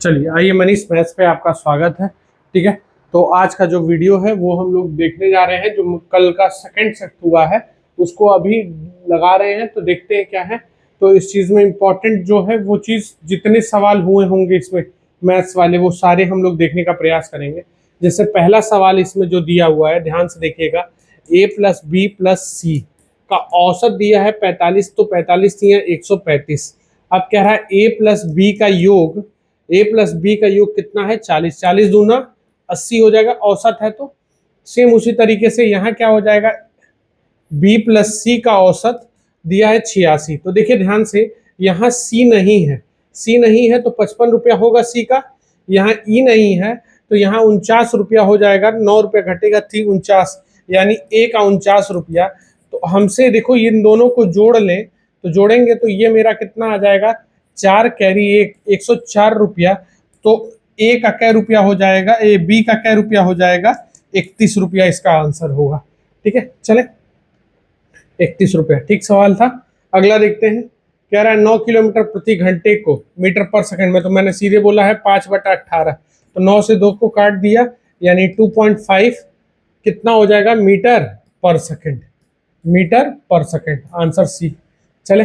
चलिए आइए मनीष मैथ्स पे आपका स्वागत है। ठीक है, तो आज का जो वीडियो है वो हम लोग देखने जा रहे हैं। जो कल का सेकंड सेट हुआ है उसको अभी लगा रहे हैं, तो देखते हैं क्या है। तो इस चीज़ में इम्पोर्टेंट जो है वो चीज़, जितने सवाल हुए होंगे इसमें मैथ्स वाले, वो सारे हम लोग देखने का प्रयास करेंगे। जैसे पहला सवाल इसमें जो दिया हुआ है, ध्यान से देखिएगा। a प्लस बी प्लस सी का औसत दिया है 45, तो 45 दिया 135। अब कह रहा है a प्लस बी का योग, a प्लस बी का योग कितना है 40, 40 दूना 80 हो जाएगा, औसत है। तो सेम उसी तरीके से यहाँ क्या हो जाएगा, b प्लस सी का औसत दिया है 86। तो देखिए ध्यान से, यहाँ c नहीं है, c नहीं है तो 55 रुपया होगा c का। यहाँ e नहीं है तो यहाँ 49 रुपया हो जाएगा, 9 रुपया घटेगा, थी 49, यानी a का 49 रुपया। तो हमसे देखो इन दोनों को जोड़ लें, तो जोड़ेंगे तो ये मेरा कितना आ जाएगा, 4 कैरी 1, 104 रुपया। तो ए का क्या रुपया हो जाएगा, ए बी का क्या रुपया हो जाएगा, 31 रुपया इसका आंसर होगा। ठीक है, चले 31 रुपया, ठीक सवाल था। अगला देखते हैं। कह रहा है 9 किलोमीटर प्रति घंटे को मीटर पर सेकंड में, तो मैंने सीधे बोला है 5/18, तो 9 से 2 को काट दिया, यानी 2.5 कितना हो जाएगा, मीटर पर सेकंड। मीटर पर सेकंड, आंसर सी। चले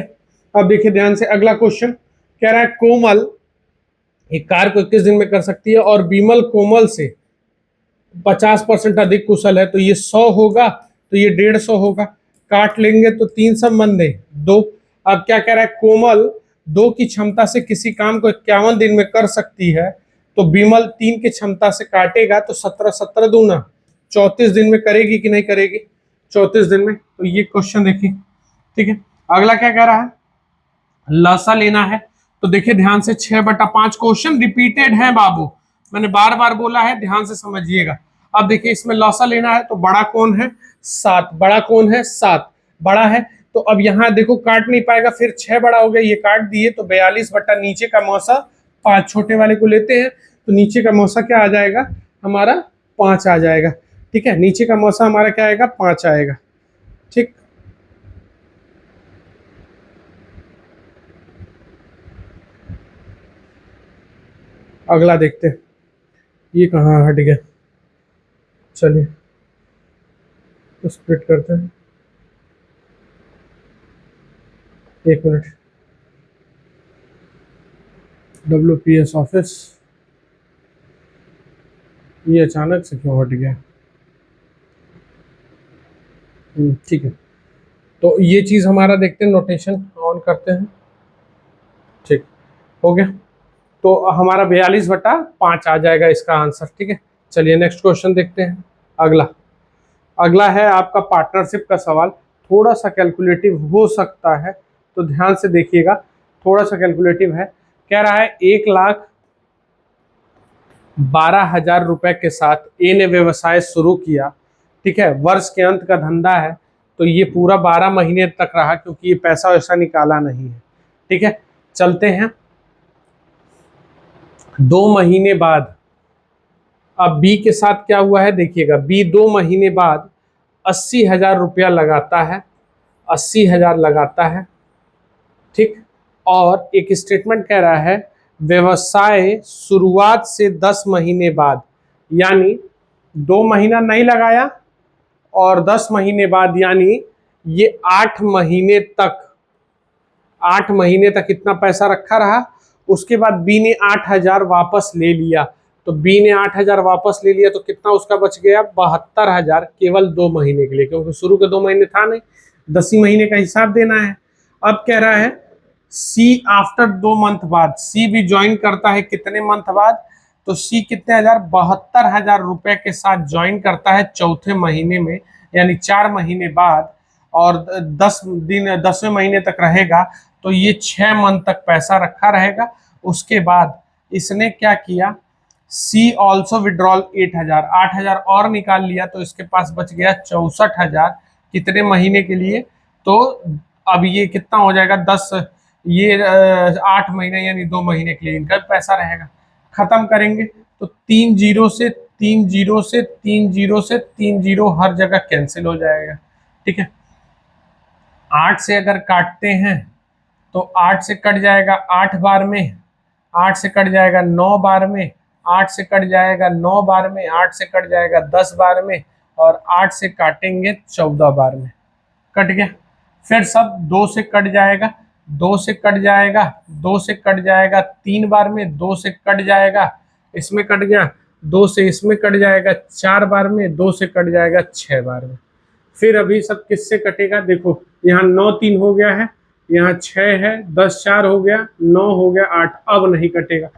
अब देखिए ध्यान से अगला क्वेश्चन। कह रहा है कोमल एक कार को 21 दिन में कर सकती है और बीमल कोमल से 50% अधिक कुशल है, तो ये 100 होगा, तो ये 150 होगा। काट लेंगे तो 3 संबंधे 2। अब क्या कह रहा है, कोमल 2 की क्षमता से किसी काम को 51 दिन में कर सकती है, तो बीमल 3 की क्षमता से काटेगा, तो 17 17 दूना 34 दिन में करेगी कि नहीं करेगी, 34 दिन में। तो ये क्वेश्चन देखिए। ठीक है, अगला क्या कह रहा है, लसा लेना है। तो देखिए ध्यान से, 6/5 क्वेश्चन रिपीटेड है बाबू, मैंने बार बार बोला है, ध्यान से समझिएगा। अब देखिए इसमें लसा लेना है, तो बड़ा कौन है 7, बड़ा कौन है 7, बड़ा है। तो अब यहाँ देखो काट नहीं पाएगा, फिर 6 बड़ा हो गया, ये काट दिए, तो 42 बटा नीचे का मौसा 5, छोटे वाले को लेते हैं, तो नीचे का मौसा क्या आ जाएगा हमारा 5 आ जाएगा। ठीक है, नीचे का मौसा हमारा क्या आएगा 5 आएगा। ठीक, अगला देखते हैं, ये कहाँ हट गया, चलिए तो स्प्लिट करते हैं, एक मिनट। WPS ऑफिस, ये अचानक से क्यों हट गया। ठीक है, तो ये चीज़ हमारा देखते हैं, नोटेशन ऑन करते हैं। ठीक हो गया, तो हमारा 42/5 आ जाएगा इसका आंसर। ठीक है, चलिए नेक्स्ट क्वेश्चन देखते हैं। अगला अगला है आपका पार्टनरशिप का सवाल, थोड़ा सा कैलकुलेटिव हो सकता है, तो ध्यान से देखिएगा, थोड़ा सा कैलकुलेटिव है। कह रहा है 1,12,000 रुपए के साथ ए ने व्यवसाय शुरू किया। ठीक है, वर्ष के अंत का धंधा है, तो ये पूरा 12 महीने तक रहा, क्योंकि ये पैसा वैसा निकाला नहीं है। ठीक है, चलते हैं 2 महीने बाद। अब बी के साथ क्या हुआ है देखिएगा, बी 2 महीने बाद 80,000 रुपया लगाता है, 80,000 लगाता है। ठीक, और एक स्टेटमेंट कह रहा है व्यवसाय शुरुआत से 10 महीने बाद, यानी 2 महीना नहीं लगाया और 10 महीने बाद, यानी ये 8 महीने तक, 8 महीने तक इतना पैसा रखा रहा। उसके बाद बी ने 8,000 वापस ले लिया, तो बी ने 8,000 वापस ले लिया, तो कितना उसका बच गया 72,000, केवल 2 महीने के लिए, क्योंकि शुरू के 2 महीने था नहीं, 10 ही महीने का हिसाब देना है। अब कह रहा है सी आफ्टर 2 मंथ बाद, सी भी ज्वाइन करता है कितने मंथ बाद, तो सी कितने हजार 72,000 रुपए के साथ ज्वाइन करता है चौथे महीने में, यानी 4 महीने बाद, और 10 दिन 10वें महीने तक रहेगा, तो ये 6 मंथ तक पैसा रखा रहेगा। उसके बाद इसने क्या किया, सी ऑल्सो विड्रॉल 8,000, 8,000 और निकाल लिया, तो इसके पास बच गया 64,000, कितने महीने के लिए, तो अब ये कितना हो जाएगा 10, ये 8 महीने यानी 2 महीने के लिए इनका पैसा रहेगा। खत्म करेंगे तो 3 जीरो से 3 जीरो से 3 जीरो से 3 जीरो हर जगह कैंसिल हो जाएगा। ठीक है, 8 से अगर काटते हैं तो 8 से कट जाएगा 8 बार में, 8 से कट जाएगा 9 बार में, 8 से कट जाएगा 9 बार में, 8 से कट जाएगा 10 बार में, और 8 से काटेंगे 14 बार में। कट गया। फिर सब 2 से कट जाएगा, 2 से कट जाएगा, 2 से कट जाएगा 3 बार में, 2 से कट जाएगा, इसमें कट गया, 2 से इसमें कट जाएगा 4 बार में, 2 से कट जाएगा 6 बार में। फिर अभी सब किससे कटेगा, देखो यहाँ 9 3 हो गया है, यहाँ 6 है, 10 4 हो गया, 9 हो गया, 8 अब नहीं कटेगा।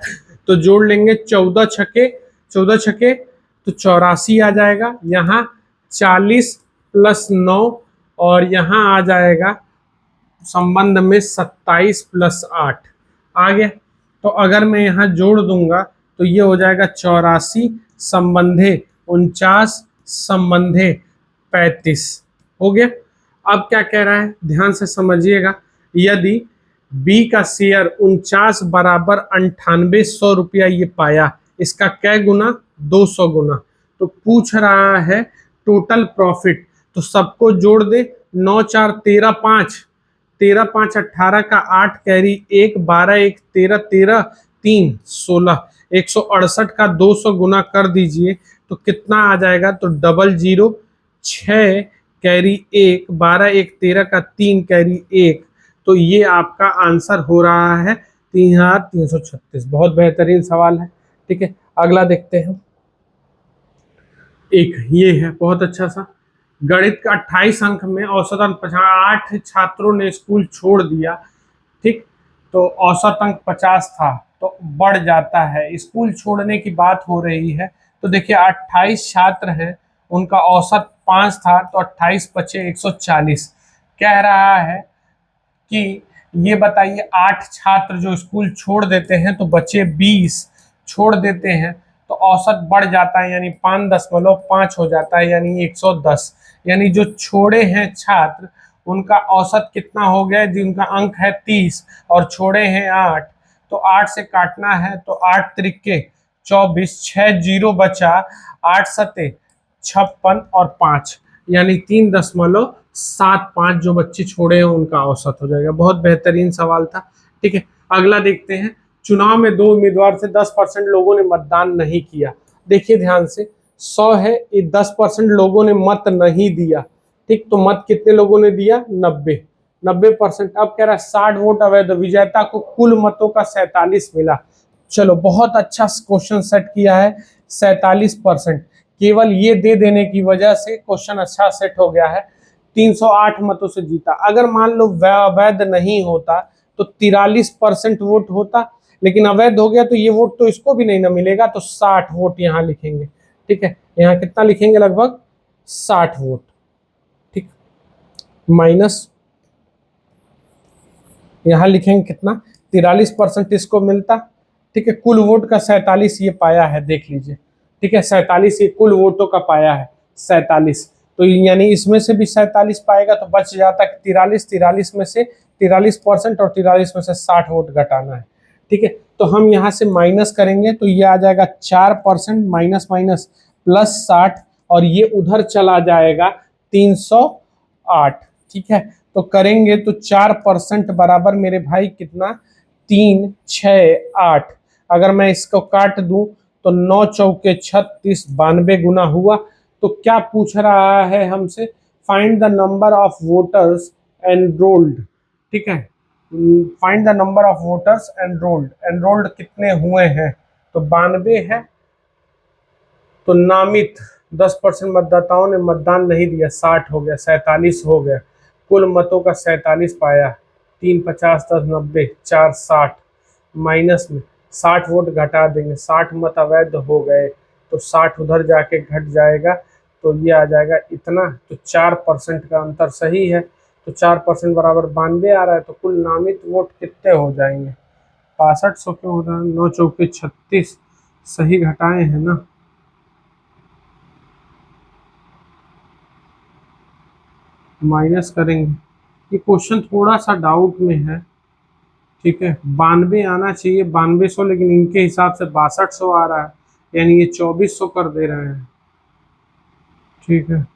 तो जोड़ लेंगे 14 छके, 14 छके तो 84 आ जाएगा। यहाँ 40 प्लस 9 और यहाँ आ जाएगा संबंध में 27 प्लस 8 आ गया। तो अगर मैं यहाँ जोड़ दूंगा तो ये हो जाएगा 84 संबंधे 49 संबंधे 35 हो गया। अब क्या कह रहा है, ध्यान से समझिएगा। यदि बी का शेयर 49 बराबर 9800 रुपया ये पाया, इसका कै गुना, 200 गुना। तो पूछ रहा है टोटल प्रॉफिट, तो सबको जोड़ दे। 9 4 13 5, 13 5 18 का 8 कैरी 1, 12 1 13, 13 3 16, 168 का 200 गुना कर दीजिए तो कितना आ जाएगा, तो 00 6 कैरी 1, 12 1 13 का 3 कैरी 1, तो ये आपका आंसर हो रहा है 3336। बहुत बेहतरीन सवाल है। ठीक है, अगला देखते हैं। एक ये है बहुत अच्छा सा, गणित का 28 अंक में औसतन 8 छात्रों ने स्कूल छोड़ दिया। ठीक, तो औसत अंक 50 था तो बढ़ जाता है, स्कूल छोड़ने की बात हो रही है। तो देखिए 28 छात्र हैं, उनका औसत 5 था, तो 28 बचे 140। कह रहा है कि ये बताइए 8 छात्र जो स्कूल छोड़ देते हैं तो बचे 20, छोड़ देते हैं तो औसत बढ़ जाता है, यानी 5.5 हो जाता है, यानी 110। यानी जो छोड़े हैं छात्र उनका औसत कितना हो गया, जिनका अंक है 30 और छोड़े हैं 8, तो 8 से काटना है तो 8 त्रिके 24, 6 जीरो बचा, 8 सते 56 और 5, यानी 3.75 जो बच्चे छोड़े हैं उनका औसत हो जाएगा। बहुत बेहतरीन सवाल था। ठीक है, अगला देखते हैं। चुनाव में 2 उम्मीदवार से 10% लोगों ने मतदान नहीं किया। देखिए ध्यान से, 100 है, ये 10% लोगों ने मत नहीं दिया। ठीक, तो मत कितने लोगों ने दिया, 90%। अब कह रहा है 60 वोट अवैध, विजेता को कुल मतों का 47 मिला। चलो बहुत अच्छा क्वेश्चन सेट किया है। 47%, केवल ये दे देने की वजह से क्वेश्चन अच्छा सेट हो गया है। 308 मतों से जीता। अगर मान लो अवैध नहीं होता तो 43% वोट होता, लेकिन अवैध हो गया तो ये वोट तो इसको भी नहीं ना मिलेगा, तो 60 वोट यहाँ लिखेंगे। ठीक है, यहाँ कितना लिखेंगे, लगभग 60 वोट। ठीक, माइनस यहाँ लिखेंगे कितना, 43% इसको मिलता। ठीक है, कुल वोट का 47 ये पाया है, देख लीजिए। ठीक है, 47 ये कुल वोटों का पाया है, 47। तो यानी इसमें से भी 47 पाएगा तो बच जाता है 43, 43 में से 43% और 43 में से 60 वोट घटाना है। ठीक है, तो हम यहाँ से माइनस करेंगे तो ये आ जाएगा 4%, माइनस माइनस प्लस 60, और ये उधर चला जाएगा 308। ठीक है, तो करेंगे तो 4% बराबर मेरे भाई कितना, 3 6 8। अगर मैं इसको काट दूं तो 9 चौके 36, 92 गुना हुआ। तो क्या पूछ रहा है हमसे, find the number of voters enrolled. ठीक है, find the number of voters enrolled, enrolled कितने हुए हैं, तो 92 है। तो नामित 10% मतदाताओं ने मतदान नहीं दिया, 60 हो गया, 47 हो गया। कुल मतों का 47 पाया, 3 50 10 90, 4 60, माइनस में 60 वोट घटा देंगे, 60 मत अवैध हो गए तो 60 उधर जाके घट जाएगा, तो ये आ जाएगा इतना। तो 4% का अंतर सही है, तो 4% बराबर 92 आ रहा है। तो कुल नामित वोट कितने हो जाएंगे, 6500 क्यों हो रहा है, 9 चौके 36, सही घटाए हैं ना। माइनस करेंगे, ये क्वेश्चन थोड़ा सा डाउट में है। ठीक है, 92 आना चाहिए, 9200, लेकिन इनके हिसाब से 6200 आ रहा है, यानी ये 2400 कर दे रहे हैं। ठीक है,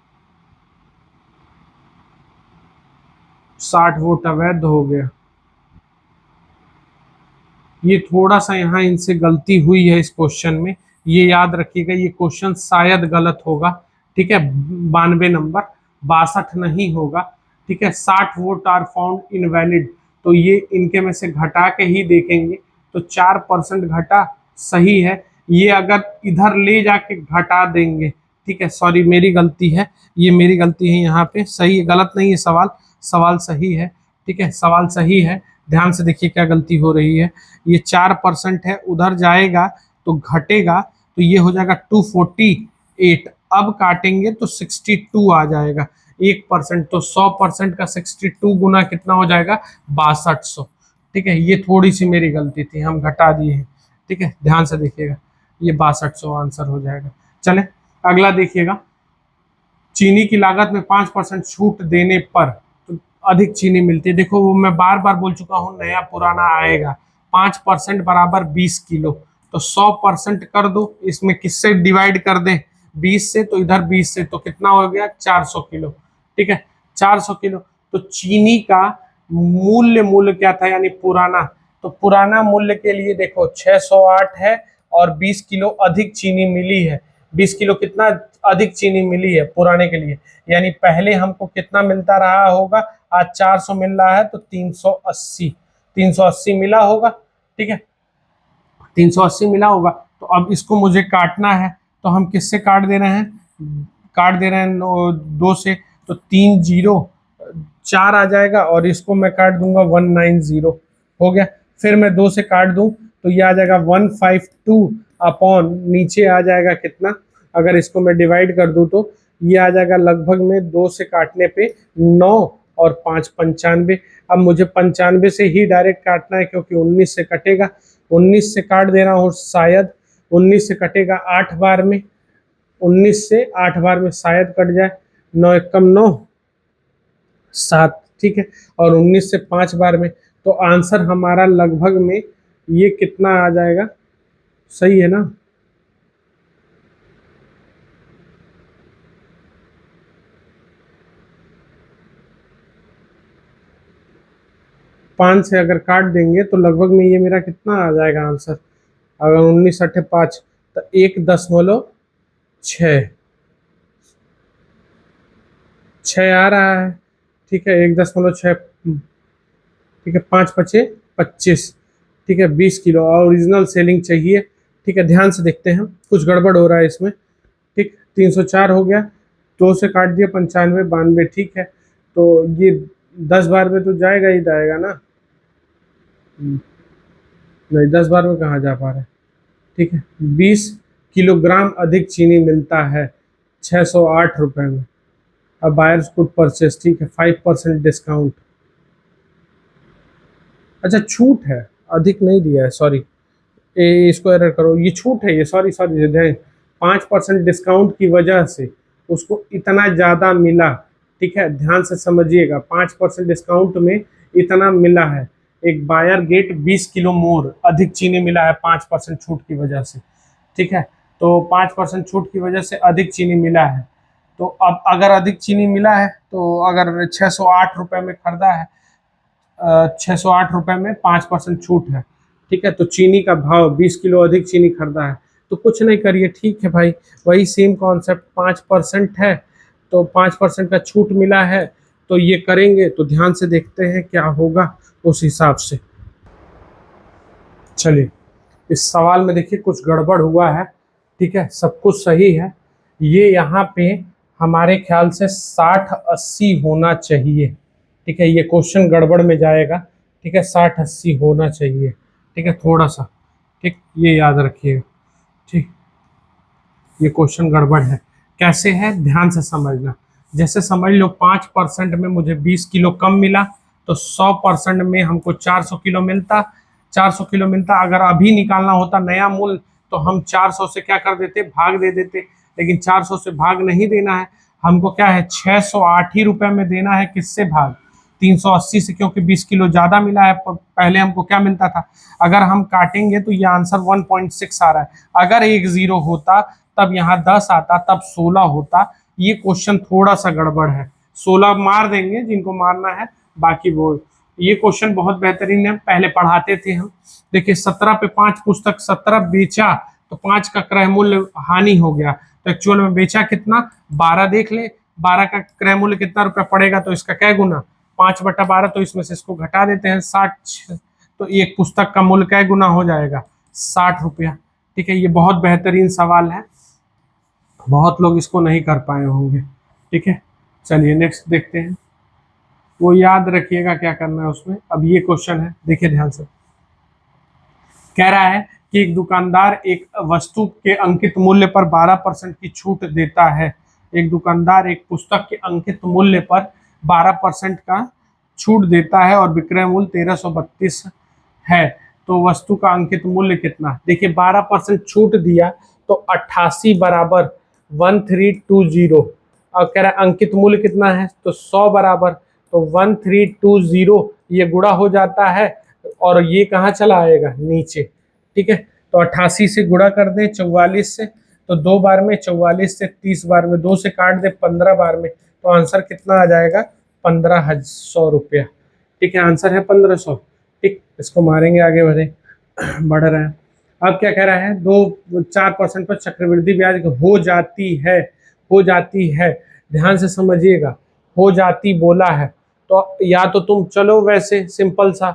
60 वोट अवैध हो गया। ये थोड़ा सा यहाँ इनसे गलती हुई है इस क्वेश्चन में, ये याद रखिएगा, ये क्वेश्चन शायद गलत होगा। ठीक है, 92 नंबर, 62 नहीं होगा। ठीक है, 60 वोट आर फाउंड इनवैलिड, तो ये इनके में से घटा के ही देखेंगे, तो 4% घटा, सही है। ये अगर इधर ले जाके घटा देंगे, ठीक है, सॉरी मेरी गलती है, ये मेरी गलती है, यहाँ पे सही है, गलत नहीं है सवाल, सवाल सही है। ठीक है, सवाल सही है, ध्यान से देखिए क्या गलती हो रही है। ये 4% है, उधर जाएगा तो घटेगा, तो ये हो जाएगा 248, अब काटेंगे तो 62 आ जाएगा। 1%, तो 100% का 62 गुना कितना हो जाएगा, 6200। ठीक है, ये थोड़ी सी मेरी गलती थी, हम घटा दिए हैं। ठीक है, ध्यान से देखिएगा, ये 6200 आंसर हो जाएगा। चले अगला देखिएगा, चीनी की लागत में 5% छूट देने पर तो अधिक चीनी मिलती है। देखो वो मैं बार बार बोल चुका हूँ, नया पुराना आएगा। 5% बराबर 20 किलो, तो 100% कर दो, इसमें किससे डिवाइड कर दें, 20 से, तो इधर 20 से, तो कितना हो गया, 400 किलो। ठीक है, 400 किलो। तो चीनी का मूल्य क्या था, यानी पुराना, तो पुराना मूल्य के लिए देखो 608 है, और 20 किलो अधिक चीनी मिली है। 20 किलो कितना अधिक चीनी मिली है पुराने के लिए, यानी पहले हमको कितना मिलता रहा होगा, आज 400 मिल रहा है, तो 380, 380 मिला होगा। ठीक है, 380 मिला होगा। तो अब इसको मुझे काटना है, तो हम किससे काट दे रहे हैं, काट दे रहे हैं 2 से, तो 3 जीरो 4 आ जाएगा, और इसको मैं काट दूंगा 190, हो गया। फिर मैं 2 से काट दूं तो ये आ जाएगा 152 अपॉन, नीचे आ जाएगा कितना, अगर इसको मैं डिवाइड कर दूं तो ये आ जाएगा लगभग में 2 से काटने पे 9 और 5 95। अब मुझे 95 से ही डायरेक्ट काटना है, क्योंकि 19 से कटेगा, 19 से काट दे रहा हूँ शायद, 19 से कटेगा 8 बार में, 19 से 8 बार में शायद कट जाए, 9 एकम 9 7, ठीक है, और 19 से 5 बार में, तो आंसर हमारा लगभग में ये कितना आ जाएगा, सही है ना, 5 से अगर काट देंगे तो लगभग में ये मेरा कितना आ जाएगा आंसर, अगर 19 अट्ठे 5, तो 1.6 आ रहा है। ठीक है, 1.6, ठीक है, 5 पचे 25, ठीक है, 20 किलो और ओरिजिनल सेलिंग चाहिए। ठीक है, ध्यान से देखते हैं, कुछ गड़बड़ हो रहा है इसमें। ठीक, 304 हो गया, 2 से काट दिया, 95 92, ठीक है, तो ये 10 बार में तो जाएगा ही जाएगा ना, नहीं 10 बार में कहाँ जा पा रहे। ठीक है, 20 किलोग्राम अधिक चीनी मिलता है 608 रुपए में, अब बायर्स कुड परचेस, ठीक है, 5% डिस्काउंट, अच्छा छूट है, अधिक नहीं दिया है, सॉरी, इसको एरर करो, ये छूट है, ये सॉरी सॉरी ध्यान, 5% डिस्काउंट की वजह से उसको इतना ज़्यादा मिला। ठीक है, ध्यान से समझिएगा, 5% डिस्काउंट में इतना मिला है, एक बायर गेट 20 किलो मोर अधिक चीनी मिला है 5% छूट की वजह से। ठीक है, तो 5% छूट की वजह से अधिक चीनी मिला है, तो अब अगर अधिक चीनी मिला है, तो अगर 608 रुपये में खरीदा है, 608 रुपये में 5% छूट है। ठीक है, तो चीनी का भाव 20 किलो अधिक चीनी खरीदा है, तो कुछ नहीं करिए, ठीक है भाई, वही सेम कॉन्सेप्ट, 5% है, तो 5% का छूट मिला है, तो ये करेंगे, तो ध्यान से देखते हैं क्या होगा उस हिसाब से। चलिए, इस सवाल में देखिए कुछ गड़बड़ हुआ है। ठीक है, सब कुछ सही है, ये यहाँ पे हमारे ख्याल से 60-80 होना चाहिए। ठीक है, ये क्वेश्चन गड़बड़ में जाएगा। ठीक है, 60-80 होना चाहिए। ठीक है, थोड़ा सा, ठीक, ये याद रखिएगा। ठीक, ये क्वेश्चन गड़बड़ है, कैसे है ध्यान से समझना। जैसे समझ लो 5% में मुझे 20 किलो कम मिला, तो 100% में हमको 400 किलो मिलता, 400 किलो मिलता, अगर अभी निकालना होता नया मूल्य, तो हम 400 से क्या कर देते, भाग दे देते, लेकिन 400 से भाग नहीं देना है हमको, क्या है 608 ही रुपए में देना है, किससे भाग, 380 से, क्योंकि 20 किलो ज़्यादा मिला है, पहले हमको क्या मिलता था। अगर हम काटेंगे तो ये आंसर 1.6 आ रहा है, अगर 10 होता तब यहाँ 10 आता, तब 16 होता। ये क्वेश्चन थोड़ा सा गड़बड़ है, 16 मार देंगे जिनको मारना है, बाकी वो ये क्वेश्चन बहुत बेहतरीन है, पहले पढ़ाते थे हम। देखिए 17 पे 5 पुस्तक 17 बेचा तो 5 का क्रय मूल्य हानि हो गया, तो एक्चुअल में बेचा कितना 12। देख ले 12 का क्रय मूल्य कितना रुपया पड़ेगा, तो इसका क्या गुना 5/12, तो इसमें से इसको घटा देते हैं 60, तो एक पुस्तक का मूल्य क्या गुना हो जाएगा 60 रुपया। ठीक है, ये बहुत बेहतरीन सवाल है, बहुत लोग इसको नहीं कर पाए होंगे। ठीक है, चलिए नेक्स्ट देखते हैं। वो याद रखिएगा क्या करना है उसमें। अब ये क्वेश्चन है, देखिए ध्यान से। कह रहा है कि एक दुकानदार एक वस्तु के अंकित मूल्य पर 12% की छूट देता है। एक दुकानदार एक पुस्तक के अंकित मूल्य पर 12% का छूट देता है और विक्रय मूल्य 1332 है, तो वस्तु का अंकित मूल्य कितना। देखिए 12% छूट दिया तो 88 बराबर 1320, और कह रहा है अंकित मूल्य कितना है, तो 100 बराबर, तो 1320 ये गुणा हो जाता है और ये कहाँ चला आएगा नीचे। ठीक है, तो 88 से गुणा कर दें 44 से, तो 2 बार में 44 से 30 बार में 2 से काट दे 15 बार में, तो आंसर कितना आ जाएगा 1500 रुपया। ठीक है, आंसर है 1500। ठीक, इसको मारेंगे, आगे बढ़ रहे हैं। अब क्या कह रहा है, 4% पर चक्रवृद्धि ब्याज हो जाती है, हो जाती है, ध्यान से समझिएगा, हो जाती बोला है, तो या तो तुम चलो वैसे सिंपल सा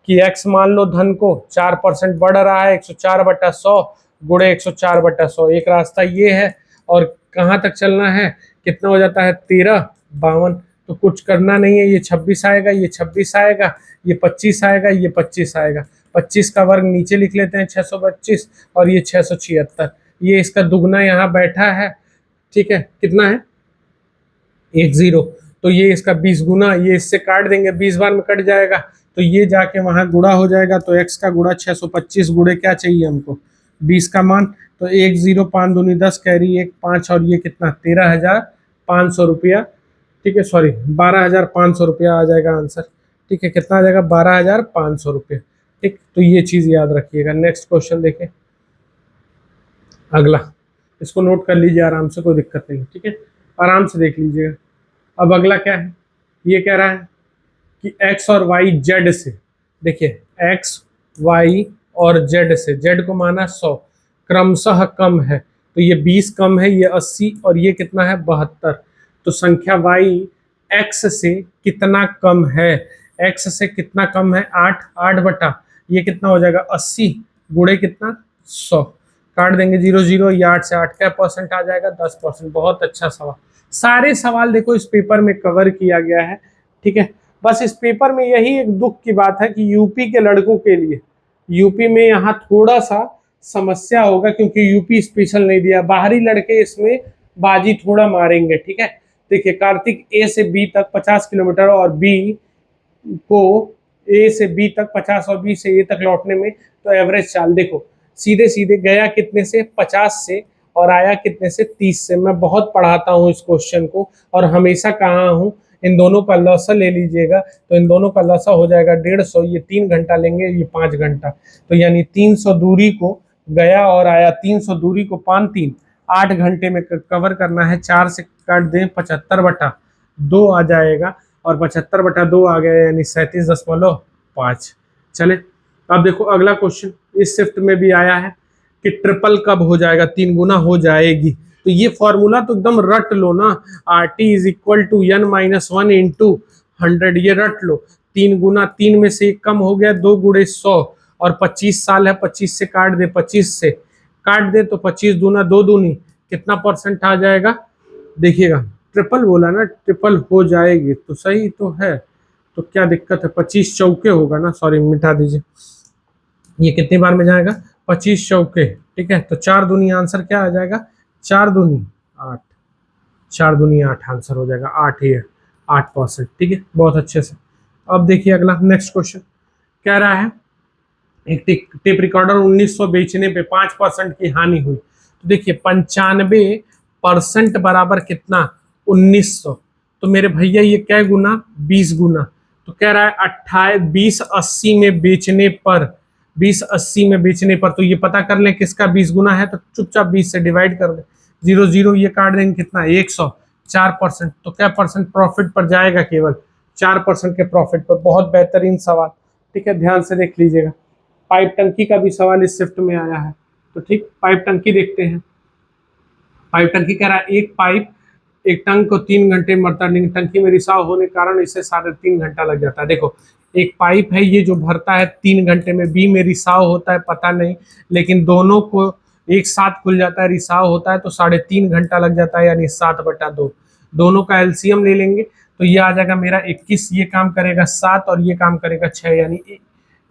कि x मान लो धन को 4% बढ़ रहा है, 104/100 गुणे 104/100, एक रास्ता ये है। और कहाँ तक चलना है, कितना हो जाता है 1352, तो कुछ करना नहीं है, ये 26 आएगा, ये 26 आएगा, ये 25 आएगा, ये 25 आएगा, 25 का वर्ग नीचे लिख लेते हैं 625, और ये 676, ये इसका दुगना यहाँ बैठा है। ठीक है, कितना है 10, तो ये इसका 20 गुना, ये इससे काट देंगे 20 बार में कट जाएगा, तो ये जाके वहां गुणा हो जाएगा, तो x का गुणा 625 गुणे क्या चाहिए हमको 20 का मान, तो 10 5 दूनी 10 कैरी 1 5, और ये कितना 13,500 रुपया। ठीक है, सॉरी 12,500 रुपया आ जाएगा आंसर। ठीक है, कितना आ जाएगा 12,500 रुपया। ठीक, तो ये चीज याद रखिएगा। नेक्स्ट क्वेश्चन देखें, अगला, इसको नोट कर लीजिए आराम से, कोई दिक्कत नहीं। ठीक है, आराम से देख लीजिएगा। अब अगला क्या है, ये कह रहा है कि x और y z से, देखिए x y और z से, z को माना 100, क्रमशः कम है, तो ये 20 कम है, ये 80, और ये कितना है 72, तो संख्या y x से कितना कम है, x से कितना कम है 8 बटा, ये कितना हो जाएगा 80 गुणे कितना 100, काट देंगे 0 ये 8 से 8 क्या परसेंट आ जाएगा 10%। बहुत अच्छा सवाल, सारे सवाल देखो इस पेपर में कवर किया गया है। ठीक है, बस इस पेपर में यही एक दुख की बात है कि यूपी के लड़कों के लिए, यूपी में यहाँ थोड़ा सा समस्या होगा क्योंकि यूपी स्पेशल नहीं दिया, बाहरी लड़के इसमें बाजी थोड़ा मारेंगे। ठीक है, देखिए कार्तिक ए से बी तक 50 किलोमीटर और बी को ए से बी तक 50 और बी से ए तक लौटने में, तो एवरेज चाल देखो सीधे सीधे गया कितने से 50 से और आया कितने से 30 से। मैं बहुत पढ़ाता हूँ इस क्वेश्चन को और हमेशा कहा हूँ इन दोनों का लॉसा ले लीजिएगा, तो इन दोनों का लॉसा हो जाएगा 150, ये 3 घंटा लेंगे, ये 5 घंटा, तो यानी 300 दूरी को गया और आया, 300 दूरी को 5×3 8 घंटे में कवर करना है। 4 से काट दें 75/2 आ जाएगा, और 75/2 आ गया यानी 37.5। चले अब देखो अगला क्वेश्चन, इस शिफ्ट में भी आया है कि ट्रिपल कब हो जाएगा, 3 गुना हो जाएगी, तो ये फॉर्मूला तो एकदम रट लो ना, RT = n-1 × 100, ये रट लो। 3 गुना, 3 में से 1 कम हो गया, 2 गुणे 100, और 25 साल है, 25 से काट दे, 25 से काट दे, तो 25 दूना 2 दूनी कितना परसेंट आ जाएगा, देखिएगा ट्रिपल बोला ना, ट्रिपल हो जाएगी तो सही तो है, तो क्या दिक्कत है, 25 चौके होगा ना, सॉरी मिटा दीजिए, ये कितनी बार में जाएगा 25 चौके। ठीक है, तो 4 दूनी आंसर क्या आ जाएगा 4 दूनी 8, 4 दूनी 8 आंसर हो जाएगा, 8 ही है, 8%। ठीक है, बहुत अच्छे से। अब देखिए अगला नेक्स्ट क्वेश्चन कह रहा है एक टेप रिकॉर्डर 1900 बेचने पे 5% की हानि हुई, तो देखिए 95% बराबर कितना 1900, तो मेरे भैया ये क्या गुना 20 गुना, तो कह रहा है 2080 में बेचने पर, 2080 में बेचने पर, तो ये पता कर लें किसका 20 गुना है, तो चुपचाप 20 से डिवाइड कर दें, 0 ये काट देंगे कितना 100, 4%, तो क्या परसेंट प्रॉफिट पर जाएगा केवल 4% के प्रॉफिट पर। बहुत बेहतरीन सवाल, ठीक है, ध्यान से देख लीजिएगा। पाइप टंकी का भी सवाल इस शिफ्ट में आया है, तो ठीक, पाइप टंकी देखते हैं। पाइप टंकी कह रहा है एक पाइप एक टंक को 3 घंटे में भरता है, टंकी में रिसाव होने के कारण इसे 3.5 घंटा लग जाता है। देखो एक पाइप है ये जो भरता है 3 घंटे में, बी में रिसाव होता है पता नहीं, लेकिन दोनों को एक साथ खुल जाता है, रिसाव होता है तो 3.5 घंटा लग जाता है, यानी 7/2। दोनों का एलसीएम ले लेंगे तो ये आ जाएगा मेरा 21, ये काम करेगा 7 और ये काम करेगा 6,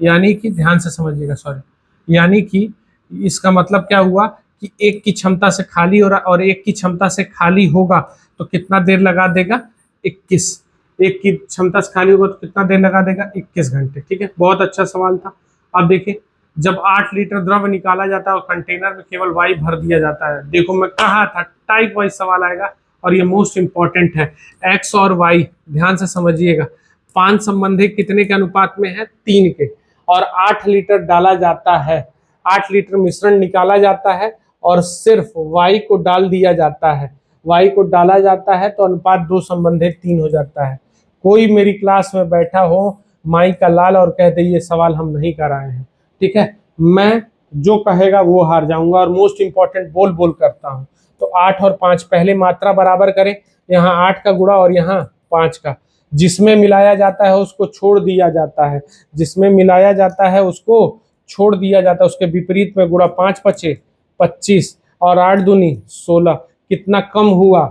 यानी कि ध्यान से समझिएगा, सॉरी, यानी कि इसका मतलब क्या हुआ कि एक की क्षमता से खाली हो रहा और एक की क्षमता से खाली होगा तो कितना देर लगा देगा, 21। एक की क्षमता से खाली होगा तो कितना देर लगा देगा, 21 घंटे। ठीक है, बहुत अच्छा सवाल था। अब देखिए, जब 8 लीटर द्रव निकाला जाता है और कंटेनर में केवल वाई भर दिया जाता है, देखो मैं कहा था टाइप वाइज सवाल आएगा और ये मोस्ट इंपॉर्टेंट है। एक्स और वाई ध्यान से समझिएगा, 5 संबंधी कितने के अनुपात में है, 3 के, और 8 लीटर डाला जाता है, 8 लीटर मिश्रण निकाला जाता है और सिर्फ वाई को डाल दिया जाता है, वाई को डाला जाता है तो अनुपात 2 संबंधित 3 हो जाता है। कोई मेरी क्लास में बैठा हो माई का लाल और कहते ये सवाल हम नहीं कराए हैं, ठीक है, मैं जो कहेगा वो हार जाऊंगा और मोस्ट इंपॉर्टेंट बोल बोल करता हूं। तो 8 और 5 पहले मात्रा बराबर करें, यहाँ 8 का गुणा और यहाँ 5 का, जिसमें मिलाया जाता है उसको छोड़ दिया जाता है, जिसमें मिलाया जाता है उसको छोड़ दिया जाता है, उसके विपरीत में गुणा, 5 पचे 25 और 8 दूनी 16। कितना कम हुआ,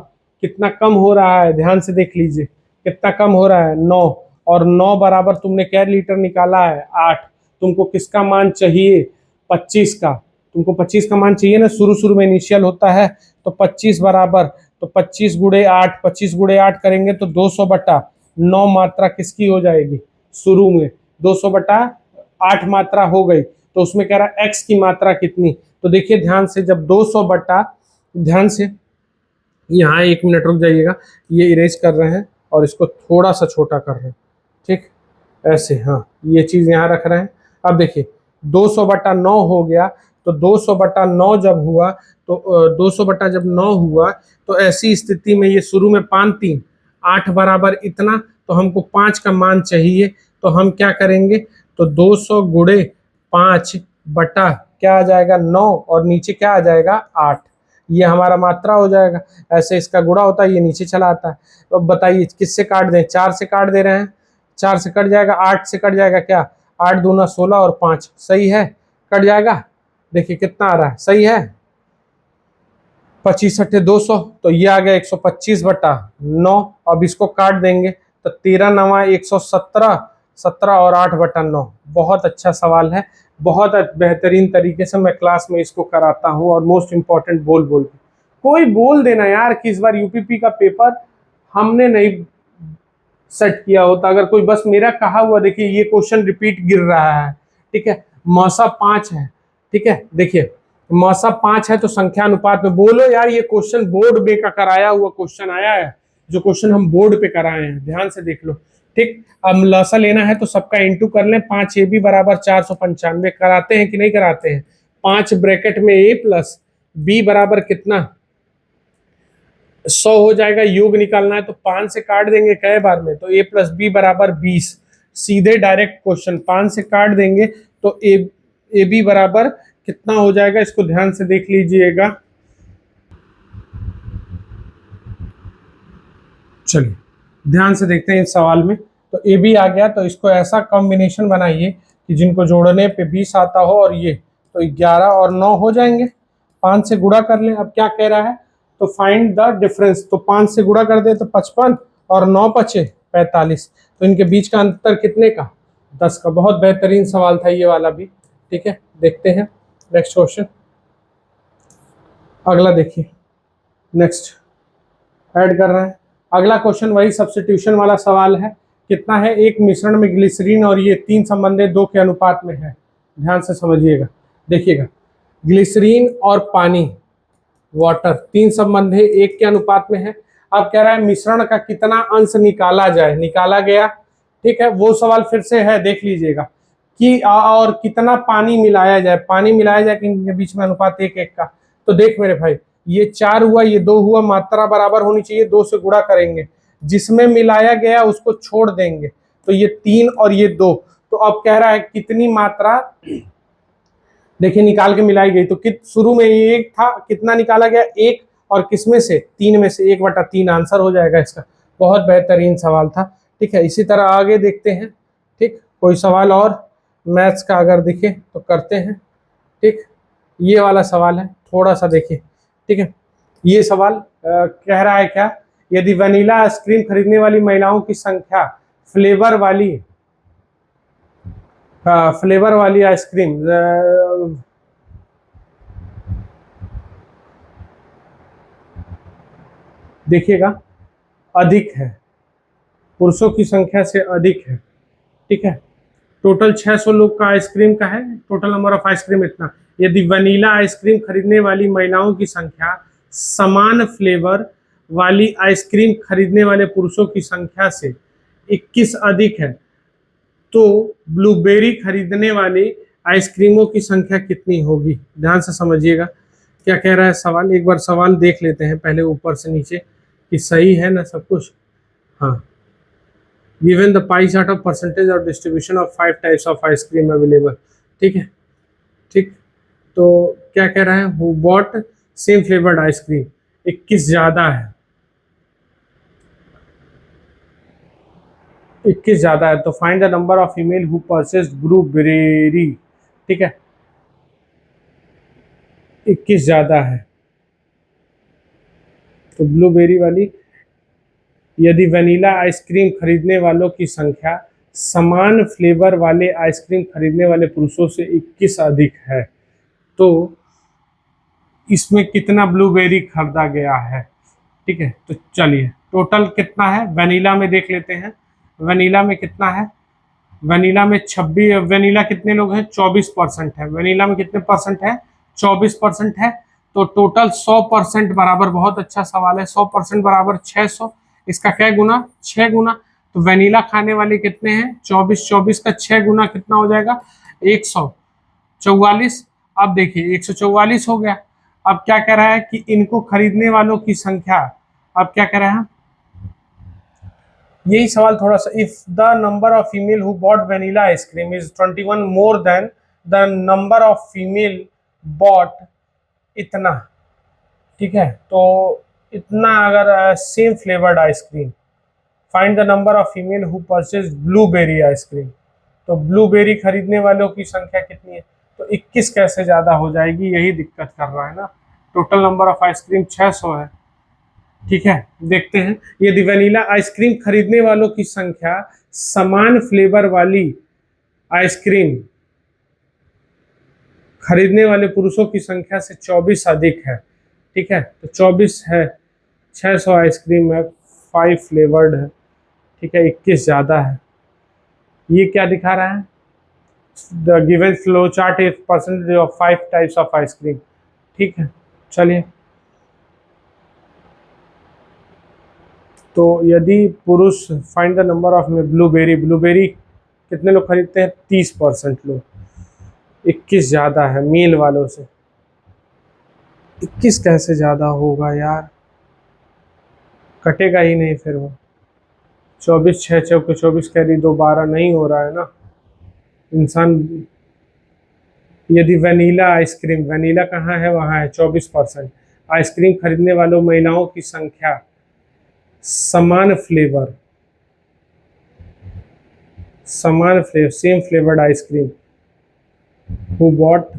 कितना कम हो रहा है, ध्यान से देख लीजिए कितना कम हो रहा है, 9, और 9 बराबर तुमने क्या लीटर निकाला है, 8। तुमको किसका मान चाहिए, 25 का, तुमको 25 का मान चाहिए ना, शुरू शुरू में इनिशियल होता है तो 25 बराबर, तो 25 गुणे 8, 25 गुणे 8 करेंगे तो 200/9 मात्रा किसकी हो जाएगी, शुरू में 200/8 मात्रा हो गई, तो उसमें कह रहा है एक्स की मात्रा कितनी। तो देखिए ध्यान से, जब 200 ध्यान से, यहाँ 1 मिनट रुक जाइएगा, ये इरेज कर रहे हैं और इसको थोड़ा सा छोटा कर रहे हैं, ठीक, ऐसे, हाँ ये चीज यहाँ रख रहे हैं। अब देखिए 200/9 हो गया, तो 200/9 जब हुआ तो 200 जब 9 हुआ तो ऐसी स्थिति में ये शुरू में 5 3 8 बराबर इतना, तो हमको 5 का मान चाहिए, तो हम क्या करेंगे, तो 200 गुणे 5 बटा क्या आ जाएगा 9 और नीचे क्या आ जाएगा 8, ये हमारा मात्रा हो जाएगा। ऐसे इसका गुणा होता है, ये नीचे चला आता है। तो अब बताइए किससे काट दें, 4 से काट दे रहे हैं, 4 से कट जाएगा, 8 से कट जाएगा, क्या 8 दूना 16 और 5, सही है, कट जाएगा। देखिए कितना आ रहा है, सही है, 25 अट्ठे 200, तो ये आ गया 125/9। अब इसको काट देंगे तो 13 9 117, 17 और 8/9। बहुत अच्छा सवाल है, बहुत बेहतरीन तरीके से मैं क्लास में इसको कराता हूँ और मोस्ट इंपॉर्टेंट बोल बोल के। कोई बोल देना यार कि इस बार यूपीपी का पेपर हमने नहीं सेट किया होता, अगर कोई बस मेरा कहा हुआ, देखिए ये क्वेश्चन रिपीट गिर रहा है, ठीक है, मौसा 5 है, ठीक है, देखिए मौसा 5 है तो संख्या अनुपात में, बोलो यार ये क्वेश्चन बोर्ड में का कराया हुआ क्वेश्चन आया है, जो क्वेश्चन हम बोर्ड पे कराए हैं, ध्यान से देख लो, ठीक। अब लसा लेना है तो सबका इंटू कर लें, 5 ए बी बराबर 495, कराते हैं कि नहीं कराते हैं, 5 ब्रैकेट में ए प्लस बी बराबर कितना 100 हो जाएगा, योग निकालना है तो 5 से काट देंगे कई बार में, तो a प्लस बी बराबर 20, सीधे डायरेक्ट क्वेश्चन, 5 से काट देंगे तो ए बी बराबर कितना हो जाएगा, इसको ध्यान से देख लीजिएगा। चलिए ध्यान से देखते हैं इस सवाल में, तो ए बी आ गया, तो इसको ऐसा कॉम्बिनेशन बनाइए कि जिनको जोड़ने पे 20 आता हो, और ये तो 11 और 9 हो जाएंगे, 5 से गुणा कर लें। अब क्या कह रहा है, तो फाइंड द डिफरेंस, तो 5 से गुणा कर दे तो 55 और 9 पचे 45, तो इनके बीच का अंतर कितने का, 10 का। बहुत बेहतरीन सवाल था ये वाला भी, ठीक है, देखते हैं नेक्स्ट क्वेश्चन। अगला देखिए, नेक्स्ट ऐड कर रहे हैं, अगला क्वेश्चन वही सब्स्टिट्यूशन वाला सवाल है। कितना है, एक मिश्रण में ग्लिसरीन और ये 3 संबंधित 2 के अनुपात में है, ध्यान से समझिएगा, देखिएगा ग्लिसरीन और पानी, वाटर, 3 संबंधी 1 के अनुपात में है। अब कह रहा है मिश्रण का कितना अंश निकाला जाए, निकाला गया, ठीक है, वो सवाल फिर से है, देख लीजिएगा कि और कितना पानी मिलाया जाए, पानी मिलाया जाए कि इनके बीच में अनुपात 1:1 का। तो देख मेरे भाई, ये 4 हुआ, ये 2 हुआ, मात्रा बराबर होनी चाहिए, 2 से गुणा करेंगे, जिसमें मिलाया गया उसको छोड़ देंगे, तो ये 3 और ये 2। तो अब कह रहा है कितनी मात्रा देखिए निकाल के मिलाई गई, तो शुरू में ये 1 था, कितना निकाला गया 1, और किसमें से 3 में से 1/3 आंसर हो जाएगा इसका। बहुत बेहतरीन सवाल था। ठीक है, इसी तरह आगे देखते हैं। ठीक, कोई सवाल और मैथ्स का अगर दिखे तो करते हैं। ठीक, ये वाला सवाल है, थोड़ा सा देखिए। ठीक है, ये सवाल कह रहा है क्या, यदि वनीला आइसक्रीम खरीदने वाली महिलाओं की संख्या फ्लेवर वाली आइसक्रीम देखिएगा अधिक है, पुरुषों की संख्या से अधिक है। ठीक है, टोटल 600 लोग का आइसक्रीम का है, टोटल नंबर ऑफ आइसक्रीम इतना। यदि वनीला आइसक्रीम खरीदने वाली महिलाओं की संख्या समान फ्लेवर वाली आइसक्रीम खरीदने वाले पुरुषों की संख्या से 21 अधिक है, तो ब्लूबेरी खरीदने वाले आइसक्रीमों की संख्या कितनी होगी। ध्यान से समझिएगा क्या कह रहा है सवाल। एक बार सवाल देख लेते हैं पहले ऊपर से नीचे कि सही है ना सब कुछ। हाँ, given the pie chart of percentage और distribution of 5 types of ice cream available. ठीक है, ठीक, तो क्या कह रहा है, who bought same flavoured ice cream, 21 ज्यादा है, 21 ज्यादा है। तो find the number of female who purchased blueberry. ठीक है, 21 ज्यादा है, तो ब्लूबेरी वाली। यदि वनीला आइसक्रीम खरीदने वालों की संख्या समान फ्लेवर वाले आइसक्रीम खरीदने वाले पुरुषों से 21 अधिक है, तो इसमें कितना ब्लूबेरी खरीदा गया है। ठीक है, तो चलिए टोटल कितना है वनीला में देख लेते हैं। वनीला में कितना है, वनीला में 26, वनीला कितने लोग हैं 24% है, वनीला में कितने परसेंट है 24% है। तो टोटल 100% बराबर, बहुत अच्छा सवाल है, 100% बराबर 600, इसका क्या गुना 6 गुना। तो वनीला खाने वाले कितने हैं 24, 24 का 6 गुना कितना हो जाएगा 144। अब देखिए 144 हो गया। अब क्या कह रहा है कि इनको खरीदने वालों की संख्या, अब क्या कह रहा है यही सवाल थोड़ा सा, if the number of female who bought vanilla ice cream is 21 more than the number of female bought इतना। ठीक है, तो इतना अगर same flavoured ice cream, find the number of female who purchase blueberry ice cream, तो ब्लूबेरी खरीदने वालों की संख्या कितनी है, तो 21 कैसे ज्यादा हो जाएगी, यही दिक्कत कर रहा है ना। टोटल नंबर ऑफ आइसक्रीम 600 है। ठीक है, देखते हैं, यदि वनीला आइसक्रीम खरीदने वालों की संख्या समान फ्लेवर वाली आइसक्रीम खरीदने वाले पुरुषों की संख्या से 24 अधिक है। ठीक है, तो 24 है, 600 आइसक्रीम है, 5 फ्लेवर्ड है। ठीक है, 21 ज्यादा है। ये क्या दिखा रहा है, the given flow chart is percentage of 5 types of ice cream. ठीक है, चलिए, तो यदि पुरुष, find the number of blueberry, blueberry कितने लोग खरीदते हैं 30% लोग, 21 ज्यादा है मेल वालों से। 21 कैसे ज्यादा होगा यार, कटेगा ही नहीं फिर वो। 24, 6 चौके 24 कैरी 2 12 नहीं हो रहा है ना इंसान। यदि वनीला आइसक्रीम, वनीला कहाँ है वहाँ है 24%, आइसक्रीम खरीदने वालों महिलाओं की संख्या समान flavour same flavoured ice cream who bought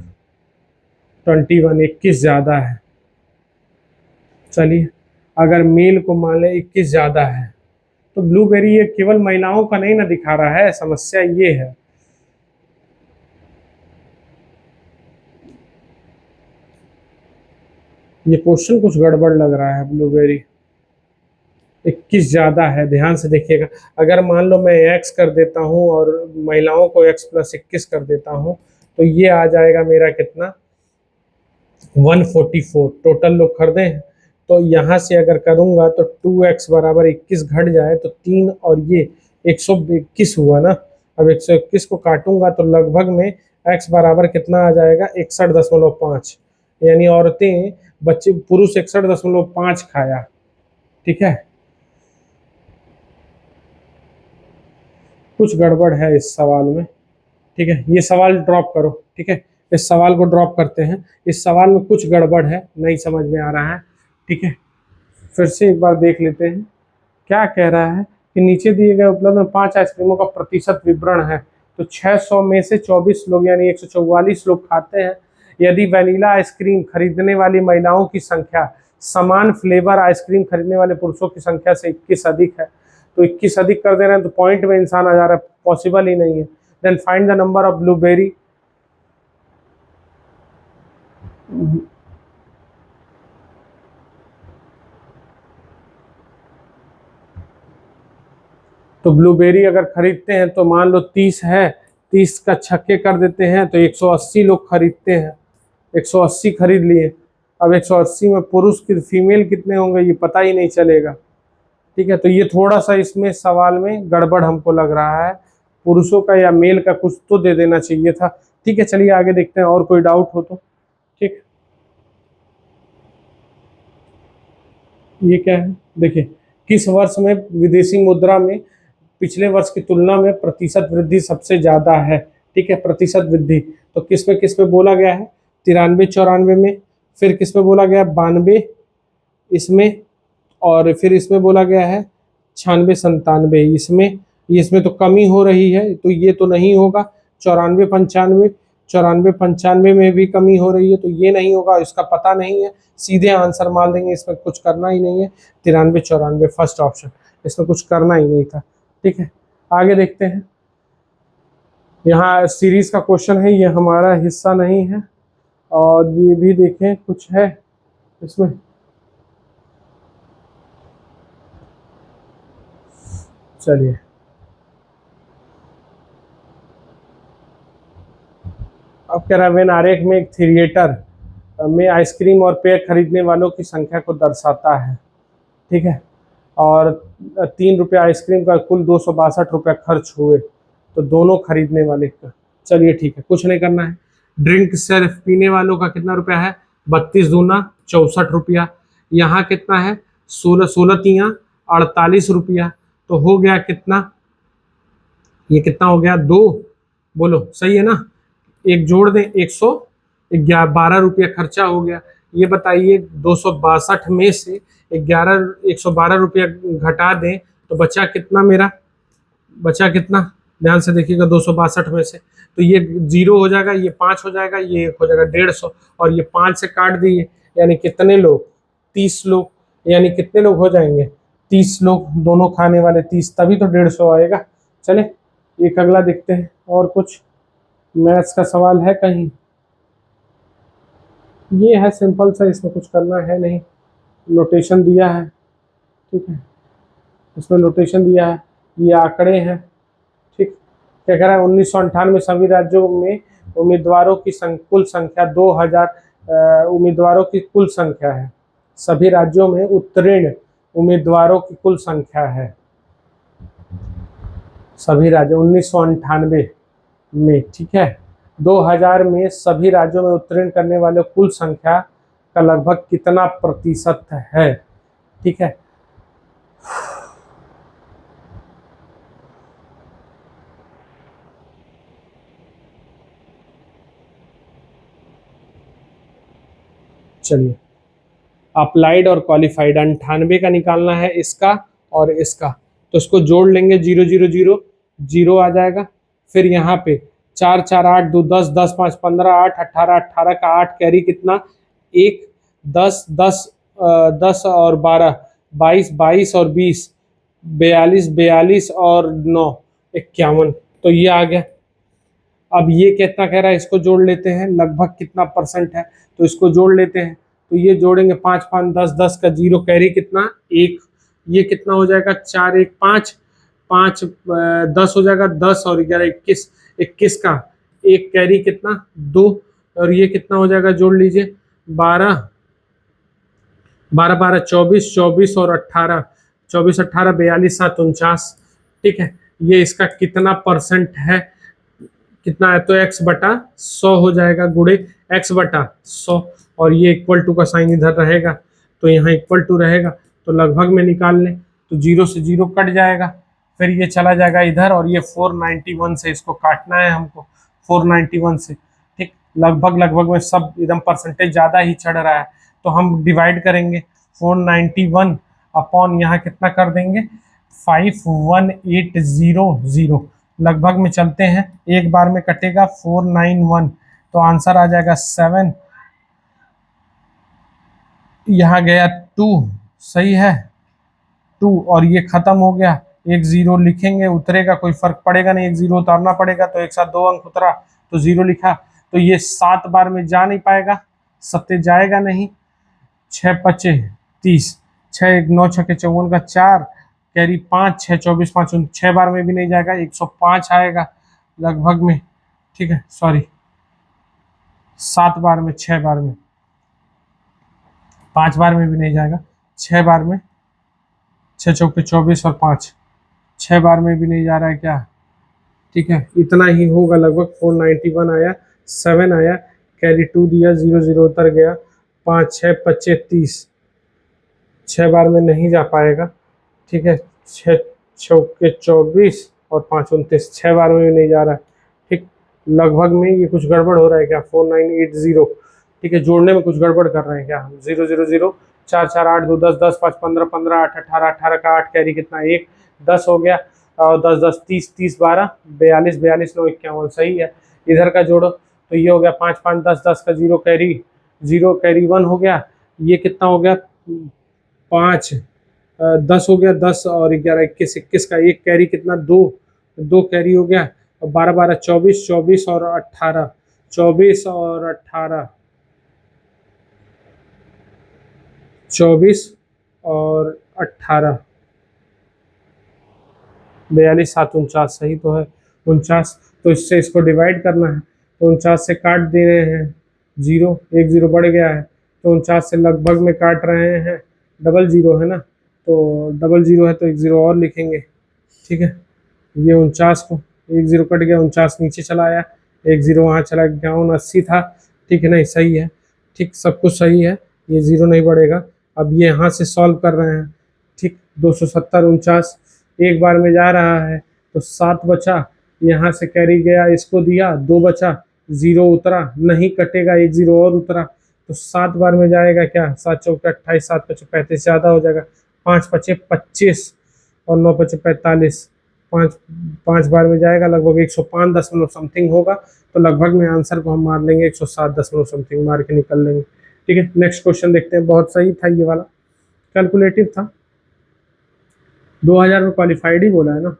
21, 21 ज्यादा है। चलिए, अगर मेल को मान लें 21 ज्यादा है, तो ब्लूबेरी ये केवल महिलाओं का नहीं ना दिखा रहा है, समस्या ये है। ये क्वेश्चन कुछ गड़बड़ लग रहा है, ब्लूबेरी 21 ज्यादा है, ध्यान से देखिएगा। अगर मान लो मैं x कर देता हूँ और महिलाओं को x + 21 कर देता हूँ, तो ये आ जाएगा मेरा कितना 144, टोटल लोग खरीदे हैं। तो यहाँ से अगर करूँगा तो 2x बराबर 21 घट जाए तो 3 और ये 121 हुआ ना। अब 121 को काटूंगा तो लगभग में x बराबर कितना आ जाएगा 61.5, यानी औरतें, बच्चे, पुरुष 61.5 खाया। ठीक है, कुछ गड़बड़ है इस सवाल में, ठीक है। ये सवाल ड्रॉप करो, ठीक है, इस सवाल को ड्रॉप करते हैं। इस सवाल में कुछ गड़बड़ है, नहीं समझ में आ रहा है, ठीक है। फिर से एक बार देख लेते हैं क्या कह रहा है कि नीचे दिए गए उपलब्ध में 5 आइसक्रीमों का प्रतिशत विवरण है। तो 600 में से 24 लोग यानी 144 लोग खाते हैं। यदि वनीला आइसक्रीम खरीदने वाली महिलाओं की संख्या समान फ्लेवर आइसक्रीम खरीदने वाले पुरुषों की संख्या से 21 अधिक है, तो 21 अधिक कर दे रहे हैं तो पॉइंट में इंसान आ जा रहा है, पॉसिबल ही नहीं है। Then find the number of blueberry. तो ब्लूबेरी अगर खरीदते हैं तो मान लो 30 है, 30 का छक्के कर देते हैं तो 180 लोग खरीदते हैं, 180 खरीद लिए। अब 180 में पुरुष की फीमेल कितने होंगे ये पता ही नहीं चलेगा, ठीक है। तो ये थोड़ा सा इसमें सवाल में गड़बड़ हमको लग रहा है, पुरुषों का या मेल का कुछ तो दे देना चाहिए था, ठीक है। चलिए आगे देखते हैं, और कोई डाउट हो तो, ठीक। ये क्या है देखिए, किस वर्ष में विदेशी मुद्रा में पिछले वर्ष की तुलना में प्रतिशत वृद्धि सबसे ज्यादा है, ठीक है, प्रतिशत वृद्धि। तो किस में बोला गया है, 93-94 में, फिर किस में बोला गया है, 92 इसमें, और फिर इसमें बोला गया है 96-97 इसमें। इसमें तो कमी हो रही है तो ये तो नहीं होगा। 94-95, 94-95 में भी कमी हो रही है तो ये नहीं होगा, इसका पता नहीं है, सीधे आंसर मार देंगे, इसमें कुछ करना ही नहीं है। 93-94 फर्स्ट ऑप्शन, इसमें कुछ करना ही नहीं था, ठीक है। आगे देखते हैं, यहाँ सीरीज का क्वेश्चन है, ये हमारा हिस्सा नहीं है। और ये भी देखें कुछ है इसमें, चलिए। अब कह रहा है वेन आरेख में एक थिएटर में आइसक्रीम और पेय खरीदने वालों की संख्या को दर्शाता है, ठीक है। और 3 रुपये आइसक्रीम का कुल 262 रुपये खर्च हुए, तो दोनों खरीदने वाले का, चलिए ठीक है, कुछ नहीं करना है। ड्रिंक सिर्फ पीने वालों का कितना रुपया है, 32 दूना 64 रुपया। यहाँ कितना है, 16 तियाँ 48 रुपया। तो हो गया कितना, ये कितना हो गया, 2, बोलो सही है ना। एक जोड़ दें, 112 रुपया खर्चा हो गया। ये बताइए 262 में से 112 रुपया घटा दें तो बचा कितना, मेरा बचा कितना, ध्यान से देखिएगा, 262 में से तो ये 0 हो जाएगा, ये 5 हो जाएगा, ये हो जाएगा 150, और ये 5 से काट दिए, यानी कितने लोग, 30 लोग। यानी कितने लोग हो जाएंगे, 30 लोग, दोनों खाने वाले 30, तभी तो 150 आएगा। चले एक अगला देखते हैं, और कुछ मैथ्स का सवाल है कहीं, ये है सिंपल सा, इसमें कुछ करना है नहीं, नोटेशन दिया है, ठीक है, इसमें नोटेशन दिया है, ये आंकड़े हैं, ठीक। क्या कह रहा है, 1998 सभी राज्यों में उम्मीदवारों की कुल संख्या 2000 उम्मीदवारों की कुल संख्या है, सभी राज्यों में उत्तीर्ण उम्मीदवारों की कुल संख्या है, सभी राज्यों 1998 में, ठीक है। 2000 में सभी राज्यों में उत्तीर्ण करने वाले कुल संख्या का लगभग कितना प्रतिशत है, ठीक है। चलिए, अप्लाइड और क्वालिफाइड 98 का निकालना है, इसका और इसका, तो इसको जोड़ लेंगे, 0 0 0 0 आ जाएगा। फिर यहाँ पे 4 4 8 2 10 10 5 15 8 18 18 का 8 कैरी कितना, 1 10 10 10 और 12 22 22 और 20 42 42 और 9 51, तो ये आ गया। अब ये कितना कह रहा है, इसको जोड़ लेते हैं, लगभग कितना परसेंट है, तो इसको जोड़ लेते हैं। तो ये जोड़ेंगे, 5 5 10 10 का 0 कैरी कितना, 1, ये कितना हो जाएगा, 4 1 5 5 10 हो जाएगा, 10 और 11 21, 21 का 1 कैरी कितना, 2, और ये कितना हो जाएगा, जोड़ लीजिए, 12 12 12 24 24 और 18 24 18 42 7 49, ठीक है। ये इसका कितना परसेंट है, कितना है, तो x बटा 100 हो जाएगा, गुणे x बटा 100, और ये इक्वल टू का साइन इधर रहेगा, तो यहाँ इक्वल टू रहेगा, तो लगभग में निकाल लें, तो 0 से 0 कट जाएगा, फिर ये चला जाएगा इधर, और ये 491 से इसको काटना है हमको, 491 से, ठीक। लगभग लगभग में सब एकदम परसेंटेज ज़्यादा ही चढ़ रहा है, तो हम डिवाइड करेंगे 491 अपॉन यहाँ कितना कर देंगे 51800, लगभग में चलते हैं, एक बार में कटेगा 491, तो आंसर आ जाएगा 7, यहाँ गया 2, सही है 2, और ये खत्म हो गया, एक जीरो लिखेंगे, उतरेगा, कोई फर्क पड़ेगा नहीं, एक जीरो उतारना पड़ेगा, तो एक साथ 2 अंक उतरा तो 0 लिखा, तो ये 7 बार में जा नहीं पाएगा, सत्ते जाएगा नहीं, 6 पचे 30, 6 1 9 6 के 54 का 4, कैरी 5 6 24 5 6 बार में भी नहीं जाएगा, 105 आएगा लगभग में, ठीक है, सॉरी 7 बार में, 6 बार में, 5 बार में भी नहीं जाएगा, 6 बार में, 6 चौके 24 और 5, 6 बार में भी नहीं जा रहा है क्या, ठीक है, इतना ही होगा लगभग। 491 आया, 7 आया, कैरी 2 दिया, 0 0 उतर गया, 5 6 25 30, 6 बार में नहीं जा पाएगा, ठीक है, 6 चौके 24 और 5 29, 6 बार में भी नहीं जा रहा है, ठीक, लगभग में ये कुछ गड़बड़ हो रहा है क्या, 4980, ठीक है, जोड़ने में कुछ गड़बड़ कर रहे हैं क्या हम, 0 0 0 4 4 8 2 10 10 5 15 15 8 18 18 का 8 कैरी कितना 1 10 हो गया, और 10 10 30 30 12 42 42 9 51, सही है। इधर का जोड़ो तो ये हो गया 5 5 10 10 का 0 कैरी 1 हो गया, ये कितना हो गया 5 10 हो गया, 10 और 11 21 21 का एक कैरी कितना 2 2 कैरी हो गया, 12 12 24 24 और 18 24 और 18 24 और 18 42 7 49, सही तो है 49, तो इससे इसको डिवाइड करना है, तो 49 से काट दे रहे हैं, 0 1 0 बढ़ गया है, तो 49 से लगभग में काट रहे हैं, डबल 0 है ना, तो डबल 0 है तो 1 0 और लिखेंगे, ठीक है, ये 49 को 1 0 कट गया, 49 नीचे चला आया, 1 0 वहाँ चला, 51 80 था, ठीक है, नहीं सही है, ठीक, सब कुछ सही है, ये 0 नहीं बढ़ेगा। अब ये यहाँ से सॉल्व कर रहे हैं, ठीक, 270 49 एक बार में जा रहा है, तो 7 बचा, यहाँ से कैरी गया, इसको दिया, 2 बचा, 0 उतरा, नहीं कटेगा, 1 0 और उतरा, तो 7 बार में जाएगा क्या, 7 चौके 28 7 पचे 35, ज़्यादा हो जाएगा, 5 पचे 25 और 9 पचे 45, 5 बार में जाएगा, लगभग 105 दशमलव समथिंग होगा, तो लगभग में आंसर को हम मार लेंगे 107 दशमलव समथिंग मार के निकल लेंगे, ठीक है। नेक्स्ट क्वेश्चन देखते हैं, बहुत सही था ये वाला, कैलकुलेटिव था, 2000 में क्वालिफाइड ही बोला है ना,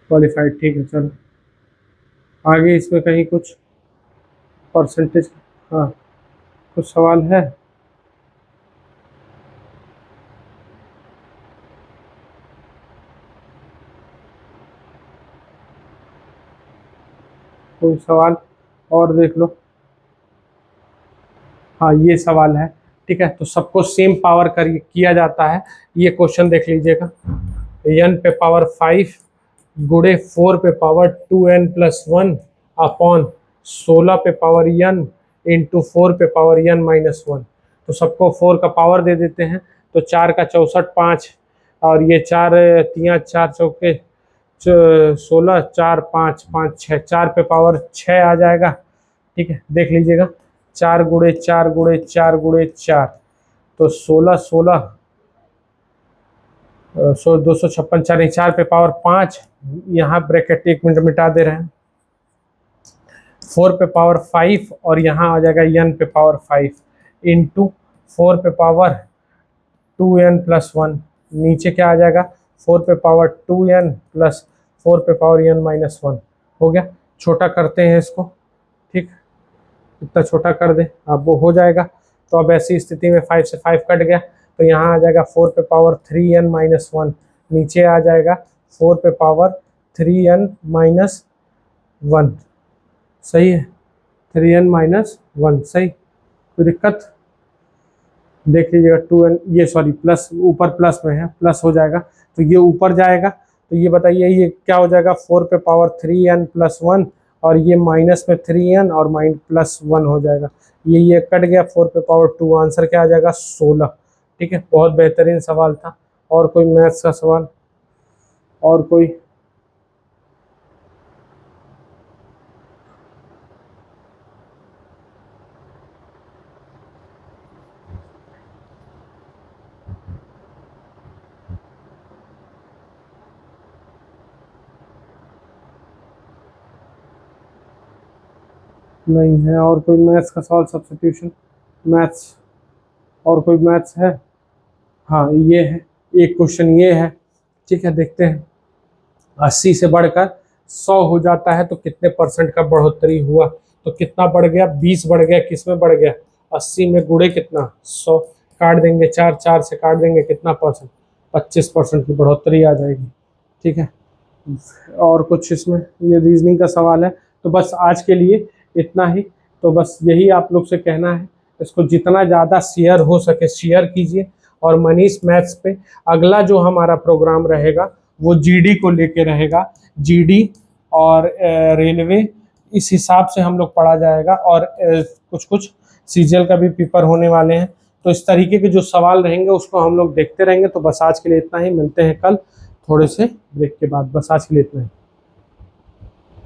क्वालिफाइड, ठीक है, चलो आगे इसमें कहीं कुछ परसेंटेज, हाँ कुछ सवाल है, कोई सवाल और देख लो, हाँ ये सवाल है, ठीक है, तो सबको सेम पावर कर किया जाता है, ये क्वेश्चन देख लीजिएगा, n पे पावर 5 गुणे 4 पे पावर 2n+1 अपॉन 16 पे पावर n इंटू 4 पे पावर n-1, तो सबको 4 का पावर दे देते हैं, तो 4 का 64 5, और ये 4 3 4 चौके 16 4 5 5 6, 4 पे पावर 6 आ जाएगा, ठीक है, देख लीजिएगा, 4 गुणे 4 गुणे 4 गुणे 4, तो 16 16 256 4 नहीं, 4 पे पावर 5, यहाँ ब्रैकेट 1 मिनट मिटा दे रहे हैं, 4 पे पावर 5 और यहाँ आ जाएगा n पे पावर 5 इंटू 4 पे पावर 2n+1, नीचे क्या आ जाएगा 4 पे पावर 2n प्लस 4 पे पावर n-1, हो गया, छोटा करते हैं इसको, ठीक, इतना छोटा कर दे, अब वो हो जाएगा, तो अब ऐसी स्थिति में 5 से 5 कट गया, तो यहाँ आ जाएगा 4 पे पावर 3n-1, नीचे आ जाएगा 4 पे पावर 3n-1, सही है, 3n-1, सही, कोई दिक्कत, देख लीजिएगा 2n, ये सॉरी प्लस, ऊपर प्लस में है, प्लस हो जाएगा, तो ये ऊपर जाएगा, तो ये बताइए ये क्या हो जाएगा, 4 पे पावर 3n+1 और ये माइनस में 3n और +1 हो जाएगा, ये कट गया, 4 पे पावर 2, आंसर क्या आ जाएगा 16, ठीक है, बहुत बेहतरीन सवाल था, और कोई मैथ्स का सवाल, और कोई? नहीं है। और कोई मैथ्स का सवाल, सब्स्टिट्यूशन मैथ्स? और कोई मैथ्स है? हाँ ये है, एक क्वेश्चन ये है। ठीक है, देखते हैं। 80 से बढ़कर 100 हो जाता है तो कितने परसेंट का बढ़ोतरी हुआ? तो कितना बढ़ गया? 20 बढ़ गया। किस में बढ़ गया? 80 में गुणे कितना? 100। काट देंगे, 4 4 से काट देंगे, कितना परसेंट? 25% की बढ़ोतरी आ जाएगी। ठीक है। और कुछ इसमें, ये रीजनिंग का सवाल है। तो बस आज के लिए इतना ही। तो बस यही आप लोग से कहना है, इसको जितना ज़्यादा शेयर हो सके शेयर कीजिए। और मनीष मैथ्स पे अगला जो हमारा प्रोग्राम रहेगा वो जीडी को लेके रहेगा। जीडी और रेलवे, इस हिसाब से हम लोग पढ़ा जाएगा। और कुछ कुछ सीजीएल का भी पेपर होने वाले हैं। तो इस तरीके के जो सवाल रहेंगे उसको हम लोग देखते रहेंगे। तो बस आज के लिए इतना ही, मिलते हैं कल थोड़े से ब्रेक के बाद। बस आज के लिए इतना ही।